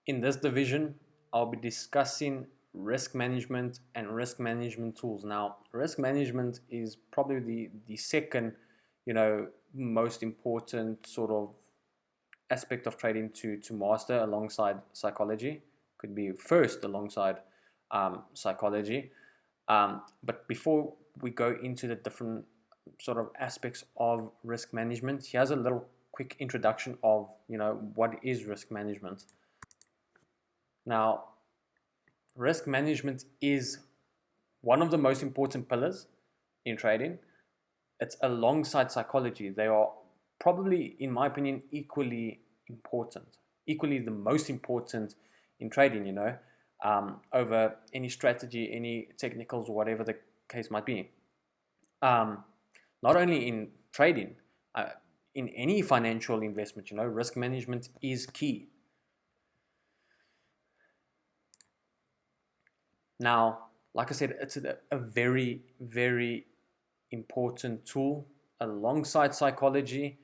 In this division, I'll be discussing risk management and risk management tools. Now, risk management is probably the second, most important sort of aspect of trading to master alongside psychology. Could be first alongside psychology. But before we go into the different sort of aspects of risk management, here's a little quick introduction of what is risk management. Now, risk management is one of the most important pillars in trading. It's alongside psychology. They are probably, in my opinion, equally important, equally the most important in trading, over any strategy, any technicals, or whatever the case might be. Not only in trading, in any financial investment, risk management is key. Now, like I said, it's a very, very important tool alongside psychology.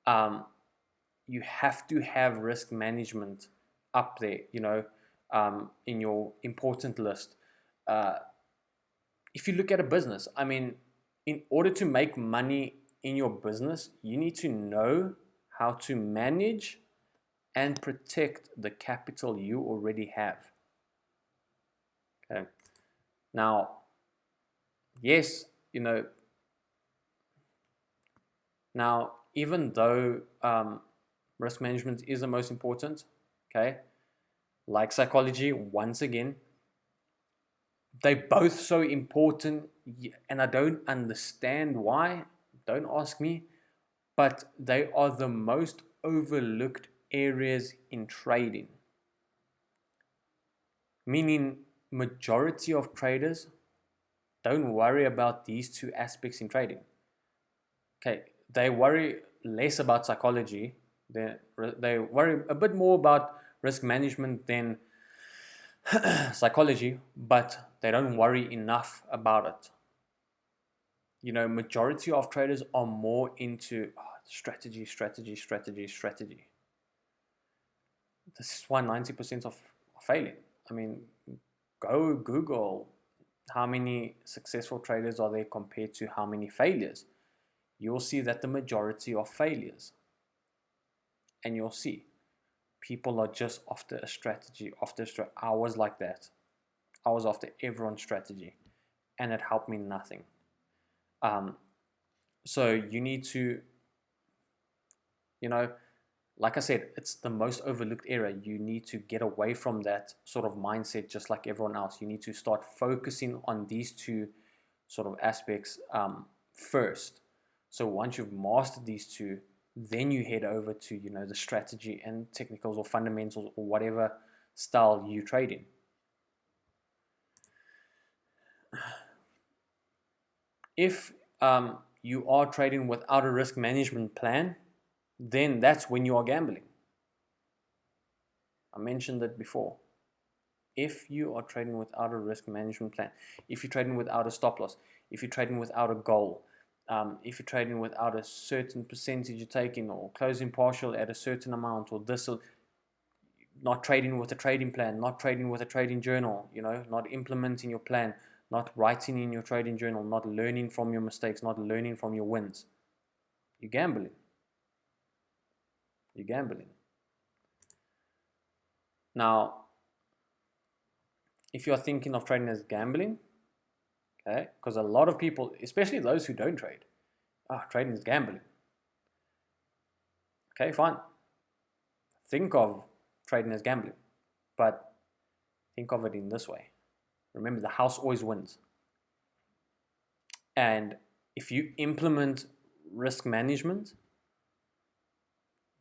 You have to have risk management up there, in your important list. If you look at a business, I mean, in order to make money in your business, you need to know how to manage and protect the capital you already have. Okay. Now, yes, now even though risk management is the most important, okay, like psychology, once again, they're both so important, and I don't understand why. Don't ask me, but they are the most overlooked areas in trading. Meaning, majority of traders don't worry about these two aspects in trading. Okay, they worry less about psychology. They worry a bit more about risk management than psychology, but they don't worry enough about it. Majority of traders are more into strategy, strategy, strategy, strategy. This is why 90% of failing. I mean, go Google how many successful traders are there compared to how many failures. You'll see that the majority are failures. And you'll see people are just after a strategy, I was like that. I was after everyone's strategy, and it helped me nothing. So you need to, like I said, it's the most overlooked area. You need to get away from that sort of mindset, just like everyone else. You need to start focusing on these two sort of aspects first. So once you've mastered these two, then you head over to the strategy and technicals or fundamentals or whatever style you trade in. If you are trading without a risk management plan, then that's when you are gambling. I mentioned that before. If you are trading without a risk management plan, if you're trading without a stop loss, if you're trading without a goal, if you're trading without a certain percentage you're taking, or closing partial at a certain amount, or this, or not trading with a trading plan, not trading with a trading journal, not implementing your plan, not writing in your trading journal, not learning from your mistakes, not learning from your wins, you're gambling. You're gambling. Now, if you're thinking of trading as gambling, okay, because a lot of people, especially those who don't trade, trading is gambling. Okay, fine. Think of trading as gambling, but think of it in this way. Remember, the house always wins. And if you implement risk management,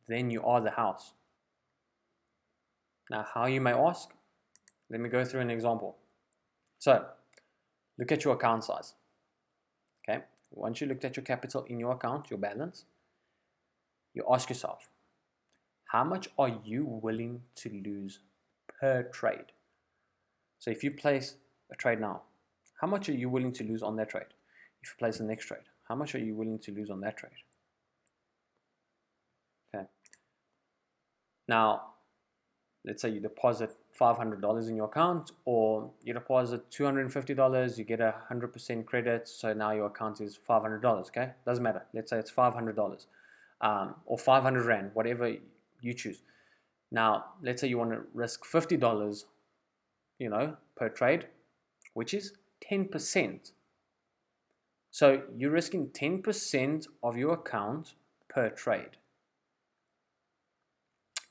then you are the house. Now, how, you may ask? Let me go through an example. So, look at your account size. Okay, once you looked at your capital in your account, your balance, you ask yourself, how much are you willing to lose per trade? So if you place a trade now, how much are you willing to lose on that trade? If you place the next trade, how much are you willing to lose on that trade? Okay. Now, let's say you deposit $500 in your account, or you deposit $250, you get 100% credit, so now your account is $500. Okay, doesn't matter. Let's say it's $500, or 500 Rand, whatever you choose. Now, let's say you want to risk $50, per trade, which is 10%. So you're risking 10% of your account per trade.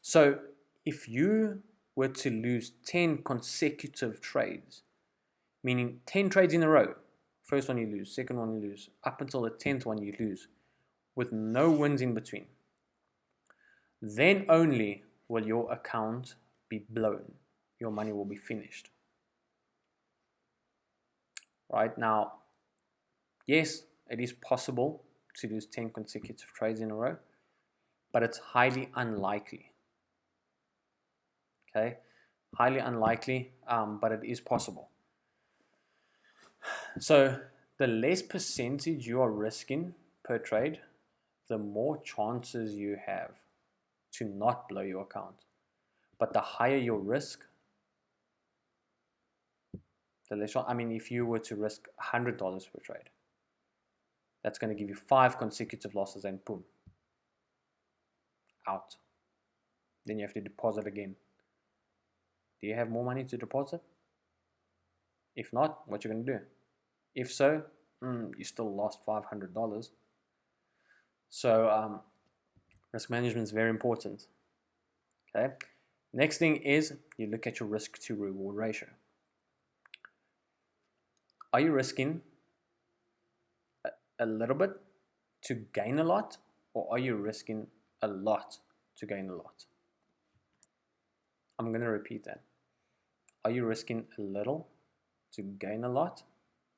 So if you were to lose 10 consecutive trades, meaning 10 trades in a row, first one you lose, second one you lose, up until the 10th one you lose, with no wins in between, then only will your account be blown. Your money will be finished. Right now, yes, it is possible to lose 10 consecutive trades in a row, but it's highly unlikely. Okay, highly unlikely, but it is possible. So the less percentage you are risking per trade, the more chances you have to not blow your account. But the higher your risk, the less. I mean, if you were to risk $100 per trade, that's going to give you 5 consecutive losses, and boom, out. Then you have to deposit again. Do you have more money to deposit? If not, what you're going to do? If so, you still lost $500. So risk management is very important. Okay. Next thing is you look at your risk to reward ratio. Are you risking a little bit to gain a lot, or are you risking a lot to gain a lot? I'm going to repeat that. Are you risking a little to gain a lot,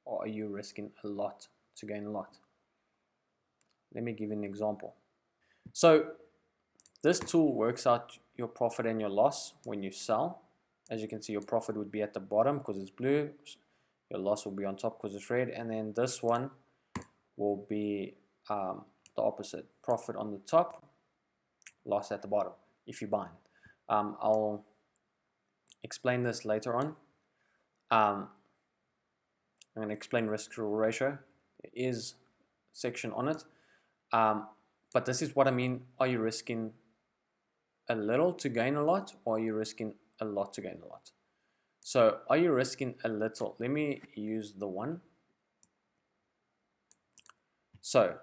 or are you risking a lot to gain a lot? Let me give you an example. So this tool works out your profit and your loss when you sell. As you can see, your profit would be at the bottom because it's blue. Your loss will be on top because it's red. And then this one will be the opposite. Profit on the top, loss at the bottom if you buy. I'll explain this later on. I'm going to explain risk to reward ratio. There is a section on it. But this is what I mean. Are you risking a little to gain a lot, or are you risking a lot to gain a lot? So are you risking a little? Let me use the one. So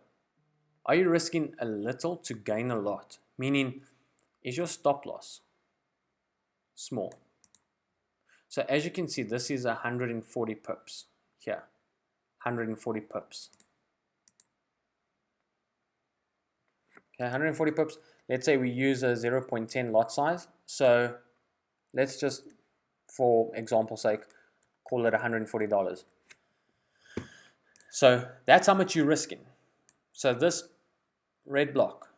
are you risking a little to gain a lot? Meaning, is your stop loss small? So as you can see, this is 140 pips here. 140 pips. Okay, 140 pips. Let's say we use a 0.10 lot size. So let's just, for example's sake, call it $140. So that's how much you're risking. So this red block,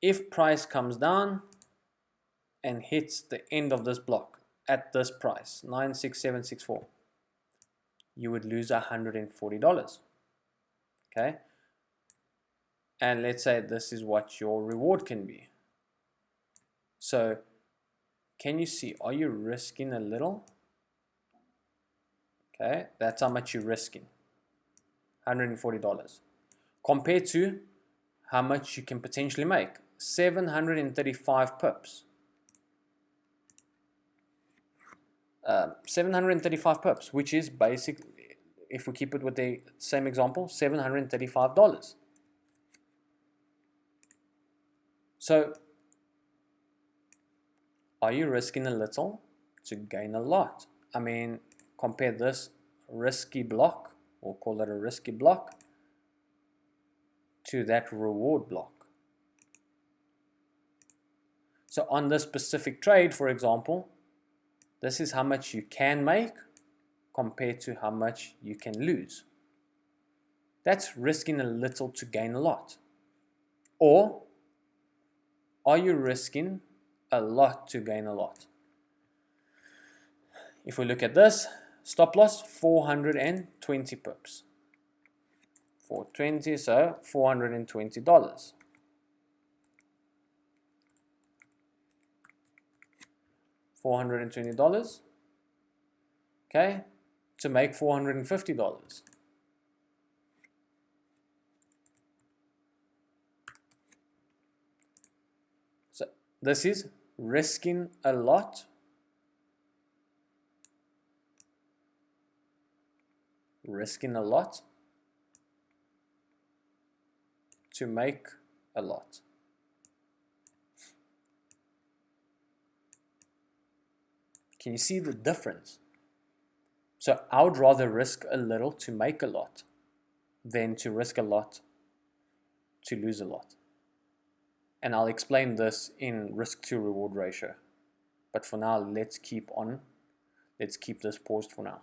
if price comes down and hits the end of this block at this price, 96764, you would lose $140. Okay? And let's say this is what your reward can be. So can you see, are you risking a little? Okay, that's how much you're risking, $140. Compared to how much you can potentially make, 735 pips. 735 pips, which is basically, if we keep it with the same example, $735. So are you risking a little to gain a lot? I mean, compare this risky block, we'll call it a risky block, to that reward block. So on this specific trade, for example, this is how much you can make compared to how much you can lose. That's risking a little to gain a lot. Or are you risking a lot to gain a lot? If we look at this, stop loss 420 pips. 420, so $420. $420, okay, to make $450. So this is risking a lot to make a lot. Can you see the difference? So I would rather risk a little to make a lot than to risk a lot to lose a lot. And I'll explain this in risk to reward ratio. But for now, let's keep this paused for now.